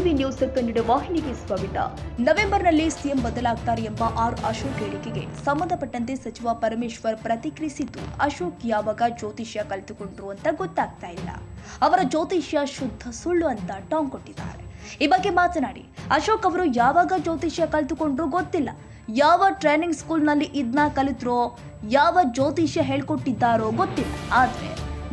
MTV news Kannada ವಾಹಿನಿಗೆ ಸ್ವಾಗತ. ನವೆಂಬರ್ನಲ್ಲಿ ಸಿಎಂ ಬದಲಾಗ್ತಾರೆ ಎಂಬ ಅಶೋಕ್ ಹೇಳಿಕೆಗೆ ಸಂಬಂಧಪಟ್ಟಂತೆ ಸಚಿವ ಪರಮೇಶ್ವರ್ ಪ್ರತಿಕ್ರಿಯಿಸಿದ್ದು, ಅಶೋಕ್ ಯಾವಾಗ ಜ್ಯೋತಿಷ್ಯ ಕಲಿತುಕೊಂಡ್ರು ಅಂತ ಗೊತ್ತಾಗ್ತಾ ಇಲ್ಲ. ಅವರ ಜ್ಯೋತಿಷ್ಯ ಶುದ್ಧ ಸುಳ್ಳು ಅಂತ ಟಾಂಗ್ ಕೊಟ್ಟಿದ್ದಾರೆ. ಈ ಬಗ್ಗೆ ಮಾತನಾಡಿ, ಅಶೋಕ್ ಅವರು ಯಾವಾಗ ಜ್ಯೋತಿಷ್ಯ ಕಲಿತುಕೊಂಡ್ರು ಗೊತ್ತಿಲ್ಲ. ಯಾವ ಟ್ರೈನಿಂಗ್ ಸ್ಕೂಲ್ನಲ್ಲಿ ಇದನ್ನ ಕಲಿತ್ರೋ, ಯಾವ ಜ್ಯೋತಿಷ್ಯ ಹೇಳ್ಕೊಟ್ಟಿದ್ದಾರೋ ಗೊತ್ತಿಲ್ಲ. ಆದ್ರೆ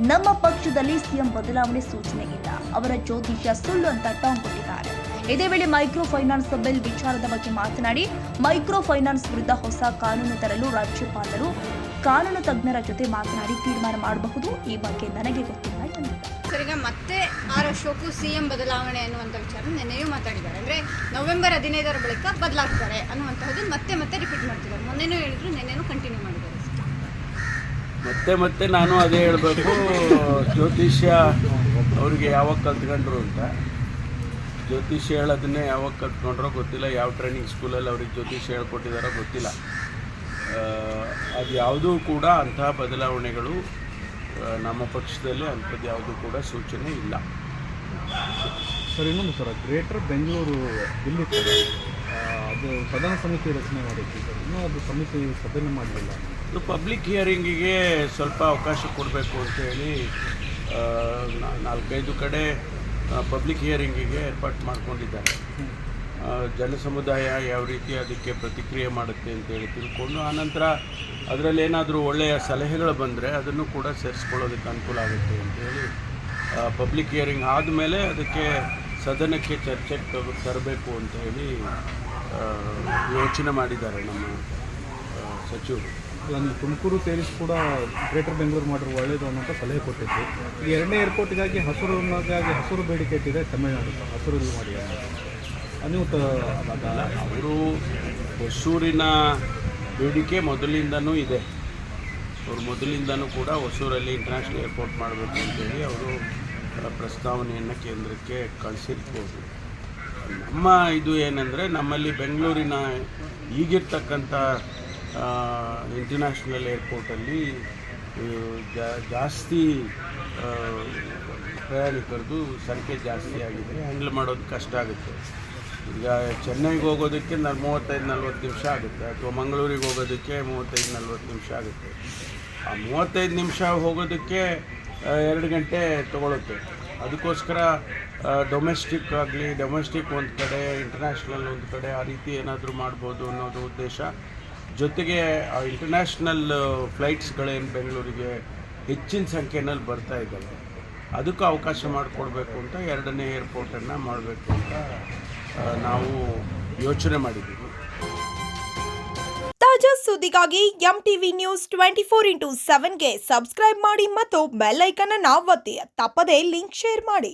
ನಮ್ಮ ಪಕ್ಷದಲ್ಲಿ ಸಿಎಂ ಬದಲಾವಣೆ ಸೂಚನೆ ಇಲ್ಲ. ಅವರ ಜ್ಯೋತಿಷ್ಯ ಸುಳ್ಳು ಅಂತ ಟಾಂಗ್ ಕೊಟ್ಟಿದ್ದಾರೆ. ಇದೇ ವೇಳೆ ಮೈಕ್ರೋ ಫೈನಾನ್ಸ್ ಬಿಲ್ ವಿಚಾರದ ಬಗ್ಗೆ ಮಾತನಾಡಿ, ಮೈಕ್ರೋ ಫೈನಾನ್ಸ್ ವಿರುದ್ಧ ಹೊಸ ಕಾನೂನು ತರಲು ರಾಜ್ಯಪಾಲರು ಕಾನೂನು ತಜ್ಞರ ಜೊತೆ ಮಾತನಾಡಿ ತೀರ್ಮಾನ ಮಾಡಬಹುದು. ಈ ಬಗ್ಗೆ ನನಗೆ ಗೊತ್ತಿಲ್ಲ ಎಂದಿದ್ದಾರೆ. ಸರ್, ಈಗ ಮತ್ತೆ ಅಶೋಕ್ ಸಿಎಂ ಬದಲಾವಣೆ ಅನ್ನುವಂಥ ವಿಚಾರ ನೆನ್ನೆಯೂ ಮಾತಾಡಿದ್ದಾರೆ. ಅಂದರೆ ನವೆಂಬರ್ 15ರ ಬಳಿಕ ಬದಲಾಗ್ತಾರೆ ಅನ್ನುವಂಥದ್ದು ಮತ್ತೆ ರಿಪೀಟ್ ಮಾಡ್ತಿದ್ದಾರೆ. ಮೊನ್ನೆನೂ ಹೇಳಿದ್ರು, ನೆನ್ನೆನೂ ಕಂಟಿನ್ಯೂ ಮಾಡಿದ್ದಾರೆ. ಮತ್ತೆ ನಾನು ಅದೇ ಹೇಳಬೇಕು, ಜ್ಯೋತಿಷ್ಯ ಅವರಿಗೆ ಯಾವಾಗ ಕಲ್ತ್ಕೊಂಡ್ರು ಅಂತ. ಜ್ಯೋತಿಷ್ಯ ಹೇಳೋದನ್ನೇ ಯಾವಾಗ ಕಲ್ತ್ಕೊಂಡ್ರೋ ಗೊತ್ತಿಲ್ಲ. ಯಾವ ಟ್ರೈನಿಂಗ್ ಸ್ಕೂಲಲ್ಲಿ ಅವ್ರಿಗೆ ಜ್ಯೋತಿಷ್ಯ ಹೇಳ್ಕೊಟ್ಟಿದ್ದಾರೋ ಗೊತ್ತಿಲ್ಲ. ಅದು ಯಾವುದೂ ಕೂಡ ಅಂತಹ ಬದಲಾವಣೆಗಳು ನಮ್ಮ ಪಕ್ಷದಲ್ಲಿ ಅಂಥದ್ದು ಯಾವುದೂ ಕೂಡ ಸೂಚನೆ ಇಲ್ಲ. ಸರ್, ಇನ್ನೊಂದು ಸರ್, ಗ್ರೇಟರ್ ಬೆಂಗಳೂರು ಇಲ್ಲಿರ್ತದೆ, ಅದು ಸದನ ಸಮಿತಿ ರಚನೆ ಮಾಡಿತ್ತು ಸರ್. ಇನ್ನೂ ಅದು ಸಮಿತಿ ಸಭೆನೇ ಮಾಡಲಿಲ್ಲ. ಅದು ಪಬ್ಲಿಕ್ ಹಿಯರಿಂಗಿಗೆ ಸ್ವಲ್ಪ ಅವಕಾಶ ಕೊಡಬೇಕು ಅಂತೇಳಿ 4-5 ಕಡೆ ಪಬ್ಲಿಕ್ ಹಿಯರಿಂಗಿಗೆ ಏರ್ಪಾಟ್ ಮಾಡ್ಕೊಂಡಿದ್ದಾರೆ. ಜನಸಮುದಾಯ ಯಾವ ರೀತಿ ಅದಕ್ಕೆ ಪ್ರತಿಕ್ರಿಯೆ ಮಾಡುತ್ತೆ ಅಂತೇಳಿ ತಿಳ್ಕೊಂಡು, ಆನಂತರ ಅದರಲ್ಲಿ ಏನಾದರೂ ಒಳ್ಳೆಯ ಸಲಹೆಗಳು ಬಂದರೆ ಅದನ್ನು ಕೂಡ ಸೇರಿಸ್ಕೊಳ್ಳೋದಕ್ಕೆ ಅನುಕೂಲ ಆಗುತ್ತೆ ಅಂತೇಳಿ ಪಬ್ಲಿಕ್ ಹಿಯರಿಂಗ್ ಆದಮೇಲೆ ಅದಕ್ಕೆ ಸದನಕ್ಕೆ ಚರ್ಚೆಗೆ ತರಬೇಕು ಅಂತ ಹೇಳಿ ಯೋಚನೆ ಮಾಡಿದ್ದಾರೆ ನಮ್ಮ ಸಚಿವರು. ಅಲ್ಲಿ ತುಮಕೂರು ಸೇರಿಸಿ ಕೂಡ ಗ್ರೇಟರ್ ಬೆಂಗಳೂರು ಮಾಡಿರೋ ಒಳ್ಳೆಯದು ಅನ್ನೋಂಥ ಸಲಹೆ ಕೊಟ್ಟಿತ್ತು. ಈ 2ನೇ ಏರ್ಪೋರ್ಟಿಗಾಗಿ ಹಸಿರು ಬೇಡಿಕೆ ಇಟ್ಟಿದೆ ತಮಿಳುನಾಡು. ಹಸಿರು ಮಾಡಿ ನೀವು ಅವರು ಹೊಸೂರಿನ ಬೇಡಿಕೆ ಮೊದಲಿಂದನೂ ಇದೆ. ಅವರು ಮೊದಲಿಂದನೂ ಕೂಡ ಹೊಸೂರಲ್ಲಿ ಇಂಟರ್ನ್ಯಾಷನಲ್ ಏರ್ಪೋರ್ಟ್ ಮಾಡಬೇಕು ಅಂತೇಳಿ ಅವರು ಪ್ರಸ್ತಾವನೆಯನ್ನು ಕೇಂದ್ರಕ್ಕೆ ಕಳಿಸಿರ್ಬೋದು. ನಮ್ಮ ಇದು ಏನಂದರೆ, ನಮ್ಮಲ್ಲಿ ಬೆಂಗಳೂರಿನ ಈಗಿರ್ತಕ್ಕಂಥ ಇಂಟರ್ನ್ಯಾಷನಲ್ ಏರ್ಪೋರ್ಟಲ್ಲಿ ಜಾಸ್ತಿ ಪ್ರಯಾಣಿಕರದು ಸಂಖ್ಯೆ ಜಾಸ್ತಿ ಆಗಿದೆ. ಹ್ಯಾಂಡಲ್ ಮಾಡೋದು ಕಷ್ಟ ಆಗುತ್ತೆ. ಈಗ ಚೆನ್ನೈಗೆ ಹೋಗೋದಕ್ಕೆ 35-40 ನಿಮಿಷ ಆಗುತ್ತೆ, ಅಥವಾ ಮಂಗಳೂರಿಗೆ ಹೋಗೋದಕ್ಕೆ 35-40 ನಿಮಿಷ ಆಗುತ್ತೆ. ಆ 35 ನಿಮಿಷ ಹೋಗೋದಕ್ಕೆ 2 ಗಂಟೆ ತೊಗೊಳುತ್ತೆ. ಅದಕ್ಕೋಸ್ಕರ ಡೊಮೆಸ್ಟಿಕ್ ಒಂದು ಕಡೆ, ಇಂಟರ್ನ್ಯಾಷನಲ್ ಒಂದು ಕಡೆ, ಆ ರೀತಿ ಏನಾದರೂ ಮಾಡ್ಬೋದು ಅನ್ನೋದು ಉದ್ದೇಶ. ಜೊತೆಗೆ ಆ ಇಂಟರ್ನ್ಯಾಷನಲ್ ಫ್ಲೈಟ್ಸ್ಗಳೇನು ಬೆಂಗಳೂರಿಗೆ ಹೆಚ್ಚಿನ ಸಂಖ್ಯೆಯಲ್ಲಿ ಬರ್ತಾ ಇದ್ದಾವೆ, ಅದಕ್ಕೂ ಅವಕಾಶ ಮಾಡಿಕೊಡ್ಬೇಕು ಅಂತ 2ನೇ ಏರ್ಪೋರ್ಟನ್ನು ಮಾಡಬೇಕು ಅಂತ ನಾವು ಯೋಚನೆ ಮಾಡಿದ್ದೀವಿ. ತಾಜಾ ಸುದ್ದಿಗಾಗಿ ಎಂಟಿವಿ ನ್ಯೂಸ್ 24x7ಗೆ ಸಬ್ಸ್ಕ್ರೈಬ್ ಮಾಡಿ ಮತ್ತು ಬೆಲ್ ಐಕಾನ್ ಅನ್ನು ಒತ್ತಿ. ತಪ್ಪದೇ ಲಿಂಕ್ ಶೇರ್ ಮಾಡಿ.